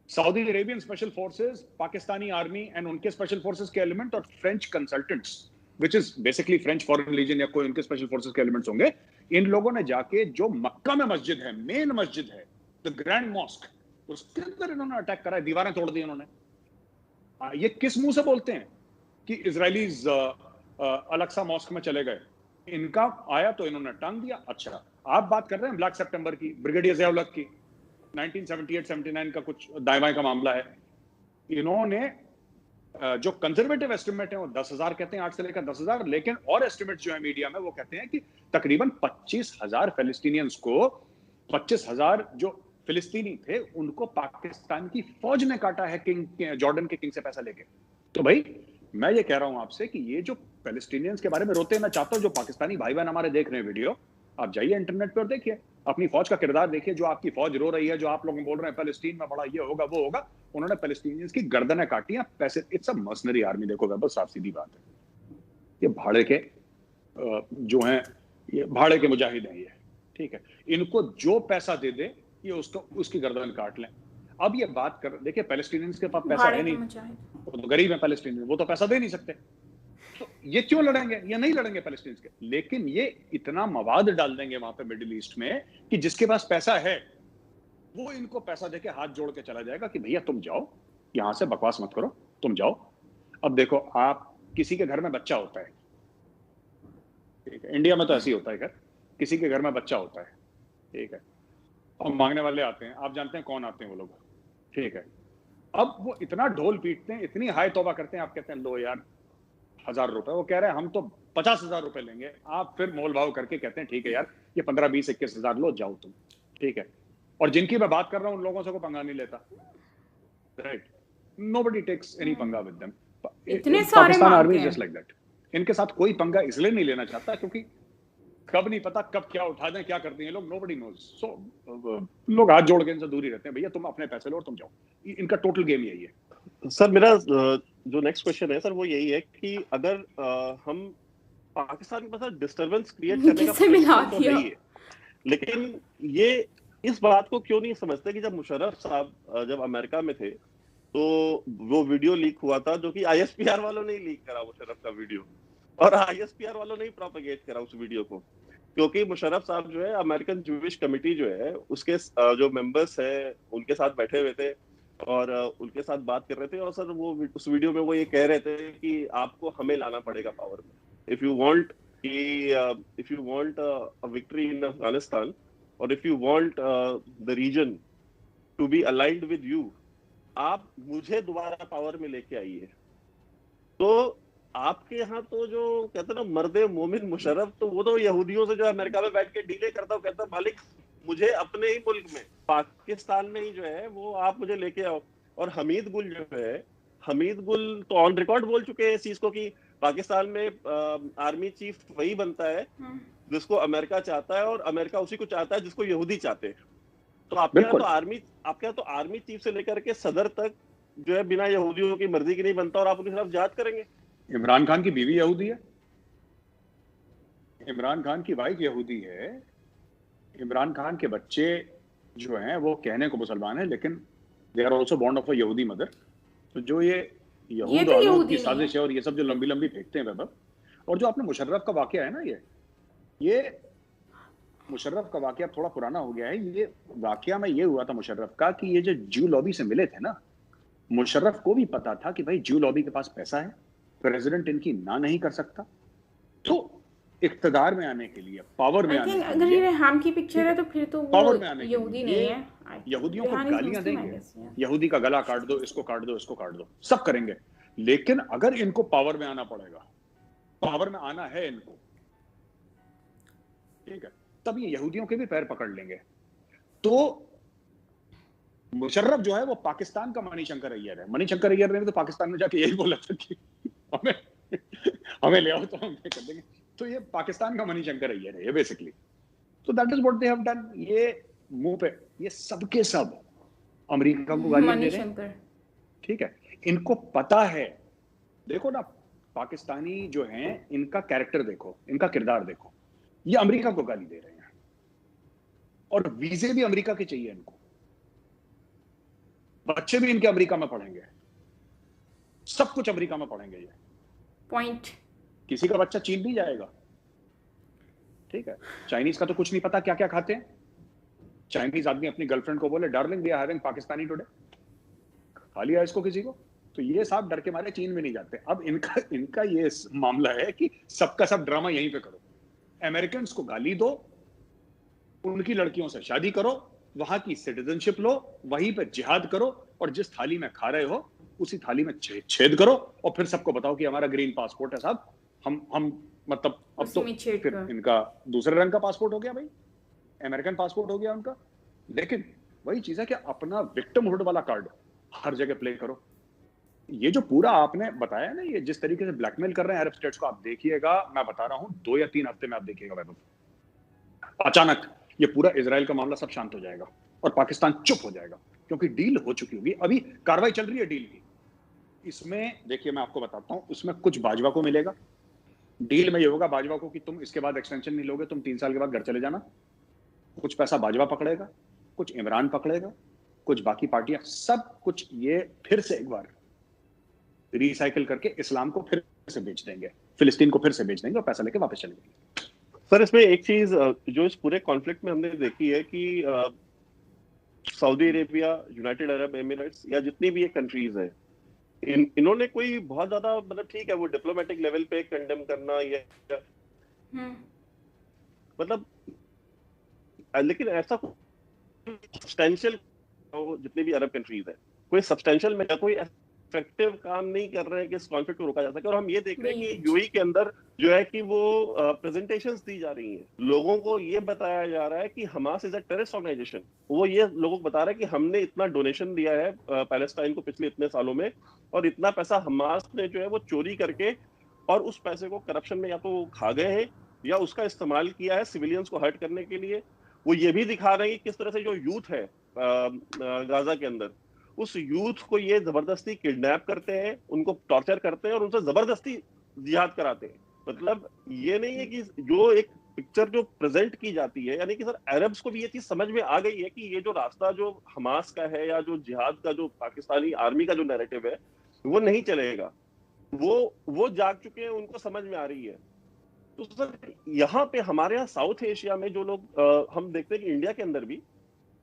Saudi Arabian special forces, Pakistani army and उनके स्पेशल फोर्सेस के एलिमेंट और French consultants which is basically French foreign legion या कोई उनके स्पेशल फोर्सेस के एलिमेंट्स होंगे, इन लोगों ने जाके जो मक्का में मस्जिद है, मेन मस्जिद है, द ग्रैंड मॉस्क, उसके अंदर इन्होंने अटैक करा है, दीवारें तोड़ दी इन्होंने। ये किस मुंह से बोलते हैं कि इजरायलीज अलक्सा मॉस्क में चले गए? इनका आया तो इन्होंने टांग दिया। अच्छा, आप बात कर रहे हैं ब्लैक सितंबर की, ब्रिगेडियर ज़िया-उल-हक की, 1978-79 का कुछ दाएं का मामला है। इन्होंने जो कंजर्वेटिव एस्टिमेट है वो 10,000 कहते हैं, 8 से लेकर 10,000, लेकिन और एस्टिमेट जो है मीडिया में वो कहते हैं कि तकरीबन 25,000 फिलिस्तीनियंस को, 25,000 जो फिलिस्तीनी थे उनको पाकिस्तान की फौज ने काटा है, जॉर्डन के किंग से पैसा लेके। तो भाई मैं ये कह रहा हूं आपसे कि ये जो पैलेस्टीनियंस के बारे में रोते हैं, मैं चाहता हूं जो पाकिस्तानी भाई बहन हमारे देख रहे हैं वीडियो, आप जाइए इंटरनेट पर देखिए, अपनी फौज का किरदार देखिए, जो आपकी फौज रो रही है, जो आप लोग बोल रहे हैं पैलेस्टीन में बड़ा ये होगा वो होगा, उन्होंने पैलेस्टीनियंस की गर्दनें काटी हैं, पैसे, इट्स अ मर्सनरी आर्मी। देखो वैभव, साफ सीधी बात है, ये भाड़े के जो हैं, ये भाड़े के मुजाहिद हैं ये, ठीक है, इनको जो पैसा दे दे ये उसकी गर्दन काट लें। अब ये बात कर, देखिए पैलेस्टीनियंस के पास पैसा है नहीं, वो तो गरीब है पैलेस्टीनियंस, वो तो पैसा दे नहीं सकते, तो ये क्यों लड़ेंगे? ये नहीं लड़ेंगे पैलेस्टीनियंस के, लेकिन ये इतना मवाद डाल देंगे वहां पे मिडिल ईस्ट में कि जिसके पास पैसा है वो इनको पैसा देके हाथ जोड़ के चला जाएगा कि भैया तुम जाओ, यहां से बकवास मत करो, तुम जाओ। अब देखो, आप किसी के घर में बच्चा होता है, ठीक है, इंडिया में तो ऐसे ही होता है, खैर किसी के घर में बच्चा होता है, ठीक है, और मांगने वाले आते हैं, आप जानते हैं कौन आते हैं वो लोग, ठीक है, अब वो इतना ढोल पीटते हैं, इतनी हाई तौबा करते हैं, आप कहते हैं लो यार 1,000 रुपए, वो कह रहे हैं हम तो 50,000 रुपए लेंगे, आप फिर मोल भाव करके कहते हैं ठीक है यार ये 15, 20, 21,000 लो, जाओ तुम, ठीक है। और जिनकी मैं बात कर रहा हूं उन लोगों से कोई पंगा नहीं लेता, राइट, नोबडी टेक्स एनी पंगा विद देम। इतने सारे पाकिस्तान आर्मी मांगते जस्ट लाइक दैट, इनके साथ कोई पंगा इसलिए नहीं लेना चाहता क्योंकि कब नहीं पता कब क्या उठा दें, क्या करते हैं लोग, नोबडी नोज। सो लोग हाथ जोड़ के इनसे दूर ही रहते हैं, भैया तुम अपने पैसे लो और तुम जाओ, इनका टोटल गेम यही है। सर मेरा जो नेक्स्ट क्वेश्चन है सर वो यही है कि अगर हम पाकिस्तान के पास डिस्टर्बेंस क्रिएट करने का तो नहीं है, लेकिन ये इस बात को क्यों नहीं समझते कि जब मुशर्रफ साहब जब अमेरिका में थे तो वो वीडियो लीक हुआ था, जो कि आईएसपीआर वालों ने लीक करा मुशर्रफ का वीडियो, और आईएसपीआर वालों ने ही प्रोपेगेट करा उस वीडियो को, क्योंकि मुशर्रफ साहब जो है अमेरिकन जूविश कमेटी जो है उसके जो मेंबर्स है उनके साथ बैठे हुए थे और उनके साथ बात कर रहे थे, और सर वो उस वीडियो में वो ये कह रहे थे कि आपको हमें लाना पड़ेगा पावर में, if you want a victory in Afghanistan, और if you want the region to be aligned with you, आप मुझे दोबारा पावर में लेके आइए। तो आपके यहाँ तो जो कहते हैं ना मर्दे मोमिन मुशर्रफ, तो वो तो यहूदियों से जो अमेरिका में बैठ के डीले करता है, कहता मालिक मुझे अपने ही मुल्क में पाकिस्तान में ही जो है वो आप मुझे लेके आओ। और हमीद गुल जो है, हमीद गुल तो ऑन रिकॉर्ड बोल चुके हैं इस चीज को कि पाकिस्तान में आर्मी चीफ वही बनता है जिसको अमेरिका चाहता है, और अमेरिका उसी को चाहता है जिसको यहूदी चाहते हैं। तो आपके यहाँ तो आर्मी चीफ से लेकर के सदर तक जो है बिना यहूदियों की मर्जी की नहीं बनता, और आप उनके खिलाफ जांच करेंगे। इमरान खान की बीवी यहूदी है, इमरान खान की वाइफ यहूदी है, इमरान खान के बच्चे जो हैं वो कहने को मुसलमान है लेकिन they are also born of a यहूदी मदर। तो जो ये यहूद की साजिश है और ये सब जो लंबी लंबी फेंकते हैं वैभव, और जो आपने मुशर्रफ का वाकया है ना, ये मुशर्रफ का वाकया थोड़ा पुराना हो गया है। ये वाकया में ये हुआ था मुशर्रफ का कि ये जो ज्यू लॉबी से मिले थे ना, मुशर्रफ को भी पता था कि भाई ज्यू लॉबी के पास पैसा है, प्रेसिडेंट इनकी ना नहीं कर सकता, तो इख्तिदार में आने के लिए, पावर में आने के लिए, अगर ये हाम की पिक्चर है तो फिर तो वो यहूदी नहीं है। यहूदियों को गालियां देंगे, यहूदी का गला काट दो, इसको काट दो, इसको काट दो, सब करेंगे, लेकिन अगर इनको पावर में आना पड़ेगा, पावर में आना है इनको, ठीक है, तब ये यहूदियों के भी पैर पकड़ लेंगे। तो मुशर्रफ जो है वो पाकिस्तान का मणिशंकर अय्यर है। मणिशंकर अय्यर ने तो पाकिस्तान में जाके यही बोला था कि हमें ले आओ तो हम कर देंगे। तो ये पाकिस्तान का मणिशंकर अय्यर है ये बेसिकली। तो that is what they have done. ये मुंह पे ये सबके सब अमेरिका को गालियां दे रहे हैं, ठीक है, इनको पता है। देखो ना, पाकिस्तानी जो हैं इनका कैरेक्टर देखो, इनका किरदार देखो, ये अमेरिका को गाली दे रहे हैं और वीजे भी अमेरिका के चाहिए इनको, बच्चे भी इनके अमेरिका में पढ़ेंगे, सब कुछ अमेरिका में पढ़ेंगे। ये पॉइंट किसी का बच्चा चीन नहीं जाएगा, ठीक है। चाइनीज का तो कुछ नहीं पता क्या क्या खाते हैं। चाइनीज आदमी अपनी गर्लफ्रेंड को बोले darling we are having Pakistani today, खा लिया इसको किसी को, तो ये साहब डर के मारे चीन में नहीं जाते। अब इनका ये मामला है कि सबका सब ड्रामा यहीं पे करो, अमेरिकन को गाली दो, उनकी लड़कियों से शादी करो, वहां की सिटीजनशिप लो, वहीं पे जिहाद करो, और जिस थाली में खा रहे हो उसी थाली में छेद करो, और फिर सबको बताओ कि हमारा ग्रीन पासपोर्ट है साहब, हम मतलब अब तो फिर इनका दूसरे रंग का पासपोर्ट हो गया भाई, अमेरिकन पासपोर्ट हो गया उनका। लेकिन वही चीज है कि अपना विक्टिमहुड वाला कार्ड हर जगह प्ले करो। ये जो पूरा आपने बताया ना, ये जिस तरीके से ब्लैकमेल कर रहे हैं अरब स्टेट्स को, आप देखिएगा, मैं बता रहा हूं 2 या 3 हफ्ते में आप देखिएगा वैभव, अचानक ये पूरा इजराइल का मामला सब शांत हो जाएगा और पाकिस्तान चुप हो जाएगा, क्योंकि डील हो चुकी होगी। अभी कार्रवाई चल रही है डील की। इसमें देखिए मैं आपको बताता हूं, उसमें कुछ बाजवा को मिलेगा, डील में ये होगा बाजवा को कि तुम इसके बाद एक्सटेंशन नहीं लोगे, तुम 3 साल के बाद घर चले जाना। कुछ पैसा बाजवा पकड़ेगा, कुछ इमरान पकड़ेगा, कुछ बाकी पार्टियां, सब कुछ ये फिर से एक बार रिसाइकिल करके इस्लाम को फिर से बेच देंगे, फिलिस्तीन को फिर से बेच देंगे और पैसा लेके वापस चले जाएंगे। सर इसमें एक चीज जो इस पूरे कॉन्फ्लिक्ट में हमने देखी है कि Saudi Arabia, United Arab Emirates या जितनी भी ये कंट्रीज है, इन्होंने कोई बहुत ज्यादा, मतलब ठीक है वो डिप्लोमेटिक लेवल पे कंडेम करना या मतलब, लेकिन ऐसा सब्सटेंशियल, जितने भी अरब कंट्रीज है कोई सब्सटेंशियल में कोई इफेक्टिव काम नहीं कर रहे हैं कि इस कॉन्फ्लिक्ट को रोका जा सके। और हम ये देख रहे हैं कि यूएई के अंदर जो है कि वो प्रेजेंटेशंस दी जा रही हैं, लोगों को ये बताया जा रहा है कि Hamas is a terrorist organisation. वो ये लोगों को बता रहा है कि हमने इतना डोनेशन दिया है पैलेस्टाइन को पिछले इतने सालों में, और इतना पैसा हमास ने जो है वो चोरी करके, और उस पैसे को करप्शन में या तो खा गए हैं या उसका इस्तेमाल किया है सिविलियंस को हर्ट करने के लिए। वो ये भी दिखा रहे हैं कि किस तरह से जो यूथ है गाजा के अंदर, उस यूथ को ये जबरदस्ती किडनैप करते हैं, उनको टॉर्चर करते हैं और उनसे जबरदस्ती जिहाद कराते हैं। मतलब ये नहीं है कि जो एक पिक्चर जो प्रेजेंट की जाती है, यानी कि सर अरब्स को भी ये चीज समझ में आ गई है कि ये जो रास्ता जो हमास का है या जो जिहाद का जो पाकिस्तानी आर्मी का जो नैरेटिव है वो नहीं चलेगा। वो जाग चुके हैं, उनको समझ में आ रही है। तो सर यहाँ पे हमारे यहाँ साउथ एशिया में जो लोग हम देखते हैं कि इंडिया के अंदर भी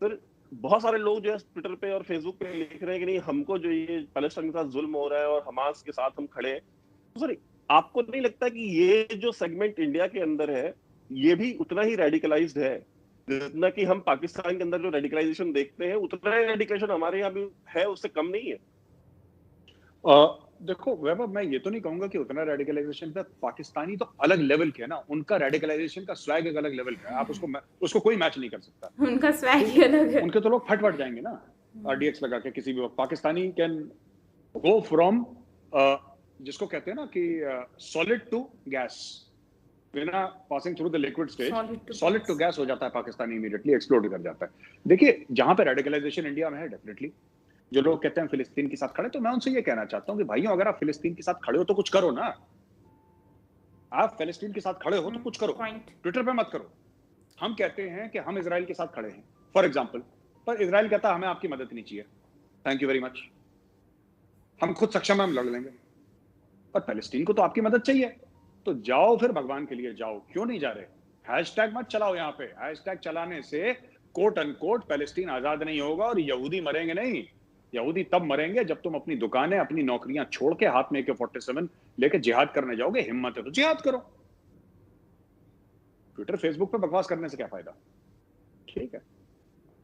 सर बहुत सारे लोग जो है ट्विटर पे और फेसबुक पे लिख रहे हैं कि नहीं हमको जो ये पैलेस्टाइन के साथ जुल्म हो रहा है और हमास के साथ हम खड़े हैं। तो सर आपको नहीं लगता कि ये जो सेगमेंट इंडिया के अंदर है ये भी उतना ही रेडिकलाइज्ड है जितना कि हम पाकिस्तान के अंदर जो रेडिकलाइजेशन देखते हैं, उतना ही रेडिकलाइजेशन हमारे यहाँ भी है, उससे कम नहीं है? देखो वैभव, मैं ये तो नहीं कहूंगा कि उतना रेडिकलाइजेशन पे, पाकिस्तानी तो अलग लेवल के है ना, उनका रेडिकलाइजेशन का स्वैग एक अलग लेवल का है, आप उसको कोई मैच नहीं कर सकता। उनका स्वैग ही अलग है। उनके तो लोग फट जाएंगे ना RDX लगा के किसी भी वक्त। पाकिस्तानी कैन गो फ्रॉम जिसको कहते हैं ना कि सॉलिड टू गैस, बिना passing through the liquid stage, solid to gas हो जाता है पाकिस्तानी, इमीडिएटली एक्सप्लोड कर जाता है। देखिए जहां पे रेडिकलाइजेशन इंडिया में है, डेफिनेटली जो लोग कहते हैं फिलिस्तीन के साथ खड़े, तो मैं उनसे ये कहना चाहता हूं कि भाइयों अगर आप फिलिस्तीन के साथ खड़े हो तो कुछ करो ना। आप फिलिस्तीन के साथ खड़े हो तो कुछ करो, ट्विटर पे मत करो। हम कहते हैं कि हम इजराइल के साथ खड़े हैं फॉर एग्जांपल, पर इजराइल कहता है हमें आपकी मदद नहीं चाहिए, थैंक यू वेरी मच, हम खुद सक्षम हैं, हम लड़ लेंगे। पर फिलिस्तीन को तो आपकी मदद चाहिए, तो जाओ फिर, भगवान के लिए जाओ, क्यों नहीं जा रहे? हैशटैग मत चलाओ यहाँ पे, हैशटैग चलाने से कोट अनकोट पैलेस्टीन आजाद नहीं होगा और यहूदी मरेंगे नहीं। यहूदी तब मरेंगे जब तुम अपनी दुकानें, अपनी नौकरियां छोड़ के हाथ में AK-47 लेके जिहाद करने जाओगे। हिम्मत है तो जिहाद करो, ट्विटर फेसबुक पे बकवास करने से क्या फायदा? ठीक है,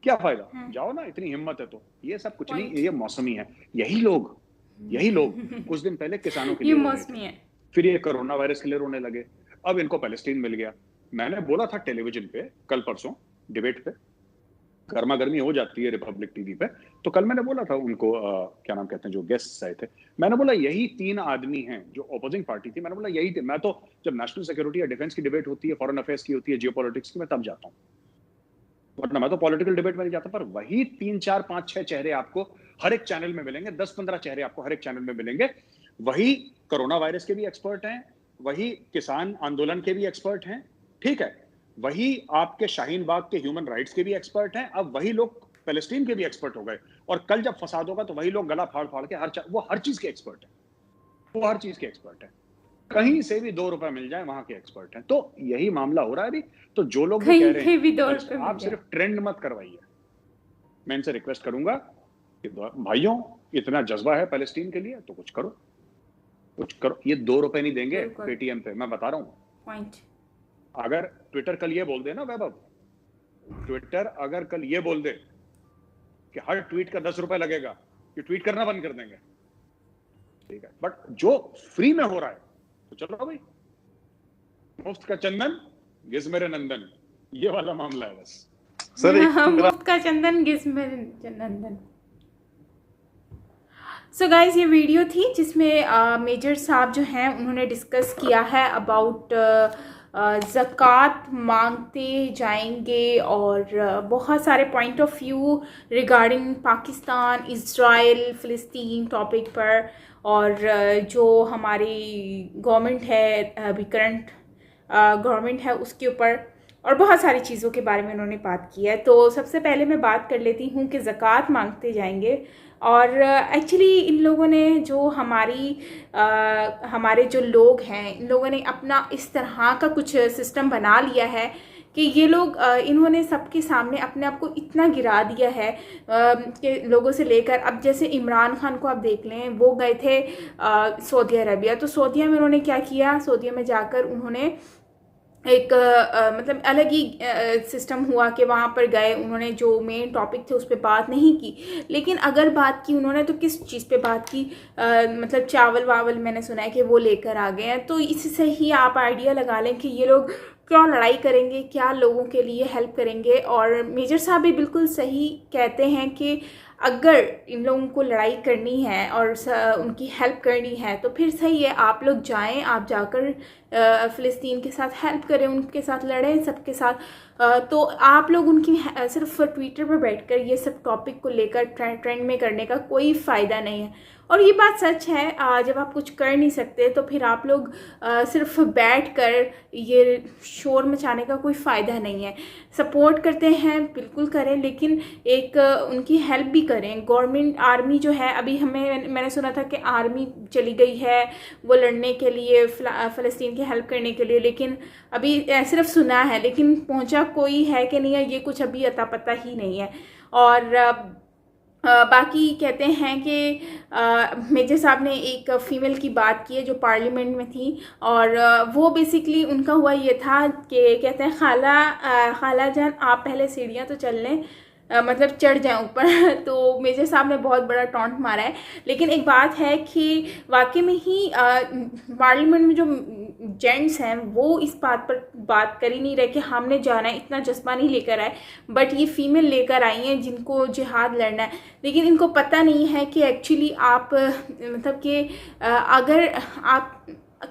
क्या फायदा? जाओ ना, इतनी हिम्मत है तो। ये सब कुछ नहीं, ये मौसमी है। यही लोग कुछ दिन पहले किसानों के लिए मौसमी है, फिर ये कोरोना वायरस के लिए रोने लगे, अब इनको पैलेस्टीन मिल गया। मैंने बोला था टेलीविजन पे कल परसों डिबेट पे, गर्मा गर्मी हो जाती है रिपब्लिक टीवी पे, तो कल मैंने बोला था उनको क्या नाम कहते हैं जो गेस्ट आए थे, मैंने बोला यही 3 आदमी हैं जो अपोजिंग पार्टी थी, मैंने बोला यही थे। मैं तो जब नेशनल सिक्योरिटी या डिफेंस की डिबेट होती है, फॉरेन अफेयर्स की होती है, जियोपॉलिटिक्स की, मैं तब जाता हूँ, वरना मैं तो पॉलिटिकल डिबेट में नहीं जाता। पर वही 3, 4, 5, 6 चेहरे आपको हर एक चैनल में मिलेंगे, 10-15 चेहरे आपको हर एक चैनल में मिलेंगे। वही कोरोना वायरस के भी एक्सपर्ट हैं, वही किसान आंदोलन के भी एक्सपर्ट हैं, ठीक है, वही आपके शाहीन बाग के ह्यूमन राइट्स के भी एक्सपर्ट हैं, अब वही लोग पैलेस्टीन के भी एक्सपर्ट हो गए। और कल जब फसाद होगा तो वही लोग गला फाड़ फाड़ के वो हर चीज के एक्सपर्ट है, वो हर चीज के एक्सपर्ट है। कहीं से भी 2 रुपए मिल जाए, वहां के एक्सपर्ट हैं। तो यही मामला हो रहा है अभी। तो जो लोग भी कहीं कह रहे पे भी 2 हैं रुपए आप मिल जाए। सिर्फ ट्रेंड मत करवाइए। मैं इनसे रिक्वेस्ट करूंगा कि भाइयों, इतना जज्बा है पैलेस्टीन के लिए तो कुछ करो, कुछ करो। ये 2 रुपए नहीं देंगे बिल्कुल। पेटीएम पे, मैं बता रहा हूँ। पॉइंट। अगर ट्विटर कल ये बोल दे ना वैभव, ट्विटर अगर कल ये बोल दे कि हर ट्वीट का 10 रुपए लगेगा, कि ट्वीट करना बंद कर देंगे, ठीक है। बट जो फ्री में हो रहा है तो चलो भाई, मुफ्त का चंदन गिज मेरे नंदन, ये वाला मामला है बस। सर एक मेरा मुफ्त का चंदन गिज मेरे नंदन। सो गाइज, ये वीडियो थी जिसमें मेजर साहब जो हैं उन्होंने डिस्कस किया है अबाउट ज़कात मांगते जाएंगे और बहुत सारे point of view regarding Pakistan, Israel, फ़िलिस्तीन टॉपिक पर, और जो हमारी गवर्नमेंट है अभी करंट गवर्नमेंट है उसके ऊपर, और बहुत सारी चीज़ों के बारे में उन्होंने बात की है। तो सबसे पहले मैं बात कर लेती हूँ कि ज़कात मांगते जाएंगे। और एक्चुअली इन लोगों ने जो हमारे जो लोग हैं, इन लोगों ने अपना इस तरह का कुछ सिस्टम बना लिया है कि ये लोग इन्होंने सबके सामने अपने आप को इतना गिरा दिया है कि लोगों से लेकर, अब जैसे इमरान खान को आप देख लें, वो गए थे सऊदी अरबिया। तो सऊदीया में उन्होंने क्या किया, सऊदीया में जाकर उन्होंने एक मतलब अलग ही सिस्टम हुआ कि वहाँ पर गए, उन्होंने जो मेन टॉपिक थे उस पर बात नहीं की। लेकिन अगर बात की उन्होंने तो किस चीज़ पे बात की, मतलब चावल वावल मैंने सुना है कि वो लेकर आ गए हैं। तो इससे ही आप आइडिया लगा लें कि ये लोग क्या लड़ाई करेंगे, क्या लोगों के लिए हेल्प करेंगे। और मेजर साहब भी बिल्कुल सही कहते हैं कि अगर इन लोगों को लड़ाई करनी है और उनकी हेल्प करनी है तो फिर सही है, आप लोग जाएं, आप जाकर फ़िलिस्तीन के साथ हेल्प करें, उनके साथ लड़ें, सबके साथ। तो आप लोग उनकी सिर्फ ट्विटर पर बैठकर ये सब टॉपिक को लेकर ट्रेंड में करने का कोई फ़ायदा नहीं है। और ये बात सच है, जब आप कुछ कर नहीं सकते तो फिर आप लोग सिर्फ बैठकर ये शोर मचाने का कोई फ़ायदा नहीं है। सपोर्ट करते हैं बिल्कुल करें, लेकिन एक उनकी हेल्प भी करें। गवर्नमेंट आर्मी जो है, अभी मैंने सुना था कि आर्मी चली गई है वो लड़ने के लिए, फ़लस्तीन की हेल्प करने के लिए, लेकिन अभी सिर्फ सुना है, लेकिन पहुंचा कोई है कि नहीं है ये कुछ अभी अता पता ही नहीं है। और बाकी कहते हैं कि मेजर साहब ने एक फ़ीमेल की बात की है जो पार्लियामेंट में थी, और वो बेसिकली उनका हुआ ये था कि कहते हैं खाला जान आप पहले सीढ़ियाँ तो चल लें, मतलब चढ़ जाएं ऊपर। तो मेजर साहब ने बहुत बड़ा टॉन्ट मारा है। लेकिन एक बात है कि वाकई में ही पार्लियामेंट में जो जेंट्स हैं वो इस बात पर बात कर ही नहीं रहे कि हमने जाना है, इतना जज्बा नहीं लेकर आए। बट ये फीमेल लेकर आई हैं जिनको जिहाद लड़ना है, लेकिन इनको पता नहीं है कि एक्चुअली आप मतलब कि अगर आप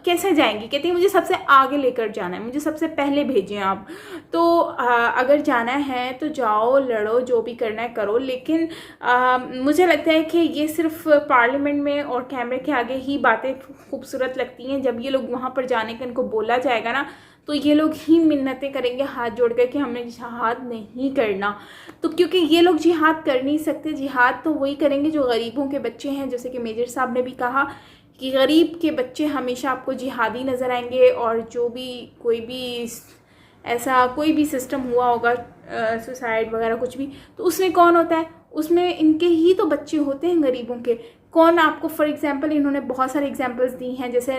कैसे जाएंगी। कहती है मुझे सबसे आगे लेकर जाना है, मुझे सबसे पहले भेजें आप। तो अगर जाना है तो जाओ, लड़ो, जो भी करना है करो। लेकिन मुझे लगता है कि ये सिर्फ पार्लियामेंट में और कैमरे के आगे ही बातें खूबसूरत लगती हैं। जब ये लोग वहाँ पर जाने का इनको बोला जाएगा ना, तो ये लोग ही मिन्नतें करेंगे हाथ जोड़ कर कि हमने जिहाद नहीं करना। तो क्योंकि ये लोग जिहाद कर नहीं सकते, जिहाद तो वही करेंगे जो गरीबों के बच्चे हैं। जैसे कि मेजर साहब ने भी कहा कि गरीब के बच्चे हमेशा आपको जिहादी नज़र आएंगे, और जो भी कोई भी ऐसा कोई भी सिस्टम हुआ होगा, सुसाइड वगैरह कुछ भी, तो उसमें कौन होता है, उसमें इनके ही तो बच्चे होते हैं गरीबों के। कौन आपको, फॉर एग्जांपल इन्होंने बहुत सारे एग्जांपल्स दी हैं, जैसे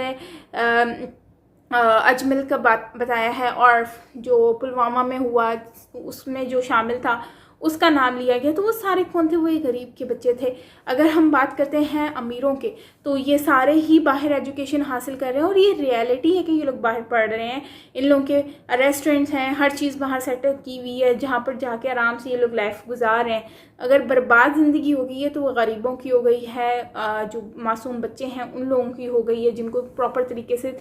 अजमल का बात बताया है, और जो पुलवामा में हुआ उसमें जो शामिल था उसका नाम लिया गया। तो वो सारे कौन थे, वही गरीब के बच्चे थे। अगर हम बात करते हैं अमीरों के, तो ये सारे ही बाहर एजुकेशन हासिल कर रहे हैं, और ये रियलिटी है कि ये लोग बाहर पढ़ रहे हैं। इन लोगों के रेस्टोरेंट्स हैं, हर चीज़ बाहर सेटअप की हुई है, जहाँ पर जाके आराम से ये लोग लाइफ गुजार रहे हैं। अगर बर्बाद ज़िंदगी हो गई है तो वो गरीबों की हो गई है, जो मासूम बच्चे हैं उन लोगों की हो गई है जिनको प्रॉपर तरीके से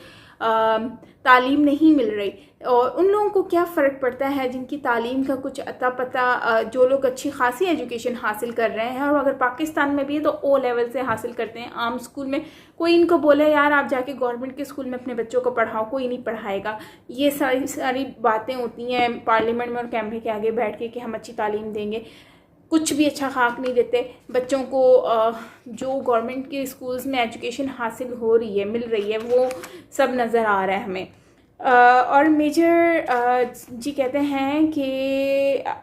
तालीम नहीं मिल रही। और उन लोगों को क्या फ़र्क पड़ता है जिनकी तालीम का कुछ अता पता, जो लोग अच्छी खासी एजुकेशन हासिल कर रहे हैं, और अगर पाकिस्तान में भी है तो ओ लेवल से हासिल करते हैं, आम स्कूल में। कोई इनको बोले यार आप जाके गवर्नमेंट के स्कूल में अपने बच्चों को पढ़ाओ, कोई नहीं पढ़ाएगा। ये सारी बातें होती हैं पार्लियामेंट में और कैमरे के आगे बैठ के कि हम अच्छी तालीम देंगे। कुछ भी अच्छा खाक नहीं देते बच्चों को। जो गवर्नमेंट के स्कूल्स में एजुकेशन हासिल हो रही है, मिल रही है, वो सब नज़र आ रहा है हमें। और मेजर जी कहते हैं कि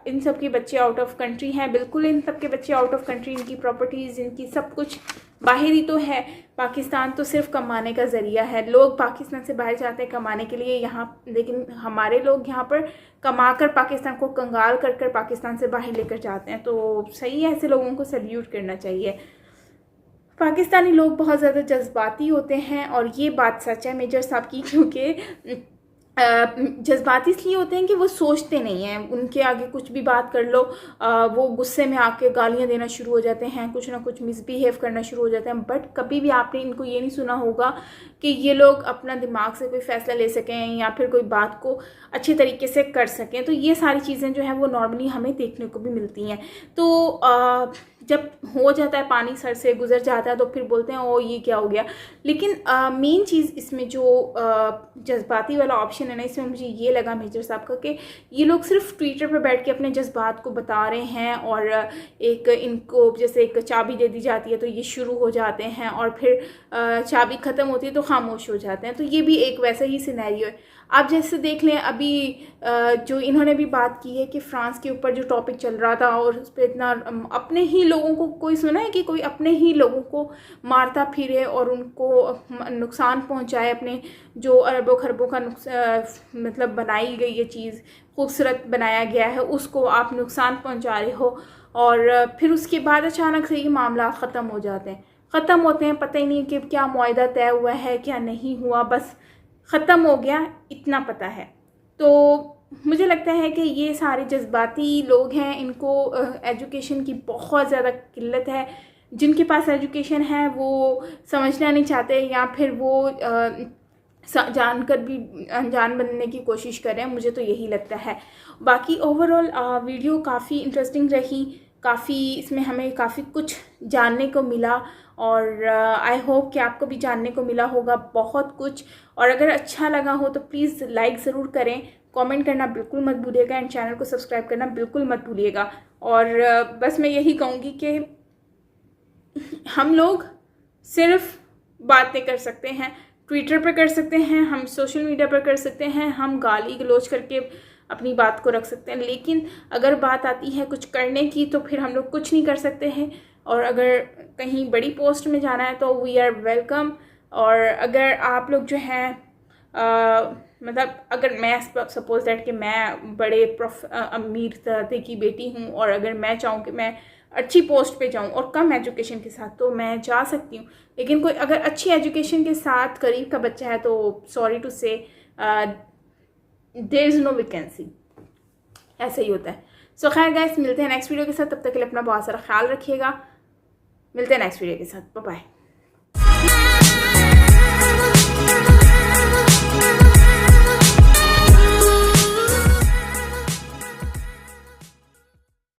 इन सब के बच्चे आउट ऑफ कंट्री हैं। बिल्कुल इन सब के बच्चे आउट ऑफ कंट्री, इनकी प्रॉपर्टीज़, इनकी सब कुछ बाहर ही तो है। पाकिस्तान तो सिर्फ कमाने का ज़रिया है। लोग पाकिस्तान से बाहर जाते हैं कमाने के लिए यहाँ, लेकिन हमारे लोग यहाँ पर कमा कर पाकिस्तान को कंगाल कर कर पाकिस्तान से बाहर लेकर जाते हैं। तो सही है, ऐसे लोगों को सल्यूट करना चाहिए। पाकिस्तानी लोग बहुत ज़्यादा जज्बाती होते हैं और ये बात सच है मेजर साहब की, क्योंकि जज्बाती इसलिए होते हैं कि वो सोचते नहीं हैं। उनके आगे कुछ भी बात कर लो, वो गुस्से में आके गालियां देना शुरू हो जाते हैं, कुछ ना कुछ मिसबिहेव करना शुरू हो जाते हैं। बट कभी भी आपने इनको ये नहीं सुना होगा कि ये लोग अपना दिमाग से कोई फ़ैसला ले सकें या फिर कोई बात को अच्छे तरीके से कर सकें। तो ये सारी चीज़ें जो हैं वो नॉर्मली हमें देखने को भी मिलती हैं। तो जब हो जाता है, पानी सर से गुजर जाता है, तो फिर बोलते हैं ओ ये क्या हो गया। लेकिन मेन चीज़ इसमें जो जज्बाती वाला ऑप्शन है ना, इसमें मुझे ये लगा मेजर साहब का कि ये लोग सिर्फ ट्विटर पर बैठ के अपने जज्बात को बता रहे हैं और एक इनको जैसे एक चाबी दे दी जाती है तो ये शुरू हो जाते हैं और फिर चाबी ख़त्म होती है तो खामोश हो जाते हैं। तो ये भी एक वैसा ही सिनेरियो है। आप जैसे देख लें, अभी जो इन्होंने भी बात की है कि फ्रांस के ऊपर जो टॉपिक चल रहा था और उस पर इतना अपने ही लोगों को, कोई सुना है कि कोई अपने ही लोगों को मारता फिरे और उनको नुकसान पहुंचाए। अपने जो अरबों खरबों का मतलब बनाई गई ये चीज़ खूबसूरत बनाया गया है, उसको आप नुकसान पहुंचा रहे हो और फिर उसके बाद अचानक से ये मामला ख़त्म हो जाते हैं, ख़त्म होते हैं। पता ही नहीं कि क्या मुआहदा तय हुआ है क्या नहीं हुआ, बस ख़त्म हो गया, इतना पता है। तो मुझे लगता है कि ये सारे जज्बाती लोग हैं, इनको एजुकेशन की बहुत ज़्यादा किल्लत है। जिनके पास एजुकेशन है वो समझना नहीं चाहते या फिर वो जानकर भी अनजान बनने की कोशिश कर रहे हैं। मुझे तो यही लगता है। बाकी ओवरऑल वीडियो काफ़ी इंटरेस्टिंग रही, काफ़ी इसमें हमें काफ़ी कुछ जानने को मिला और आई होप कि आपको भी जानने को मिला होगा बहुत कुछ। और अगर अच्छा लगा हो तो प्लीज़ लाइक ज़रूर करें, कमेंट करना बिल्कुल मत भूलिएगा एंड चैनल को सब्सक्राइब करना बिल्कुल मत भूलिएगा। और बस मैं यही कहूँगी कि हम लोग सिर्फ बातें कर सकते हैं, ट्विटर पर कर सकते हैं, हम सोशल मीडिया पर कर सकते हैं, हम गाली गलौज करके अपनी बात को रख सकते हैं, लेकिन अगर बात आती है कुछ करने की तो फिर हम लोग कुछ नहीं कर सकते हैं। और अगर कहीं बड़ी पोस्ट में जाना है तो वी आर वेलकम। और अगर आप लोग जो हैं मतलब अगर मैं सपोज दैट कि मैं बड़े अमीर तबके की बेटी हूँ और अगर मैं चाहूँ कि मैं अच्छी पोस्ट पे जाऊँ और कम एजुकेशन के साथ, तो मैं जा सकती हूँ। लेकिन कोई अगर अच्छी एजुकेशन के साथ करीब का बच्चा है तो सॉरी टू से देयर इज़ नो वैकेंसी, ऐसा ही होता है। सो खैर गाइस, मिलते हैं नेक्स्ट वीडियो के साथ। तब तक के लिए अपना बहुत सारा ख्याल रखिएगा। मिलते हैं नेक्स्ट वीडियो के साथ। Bye bye.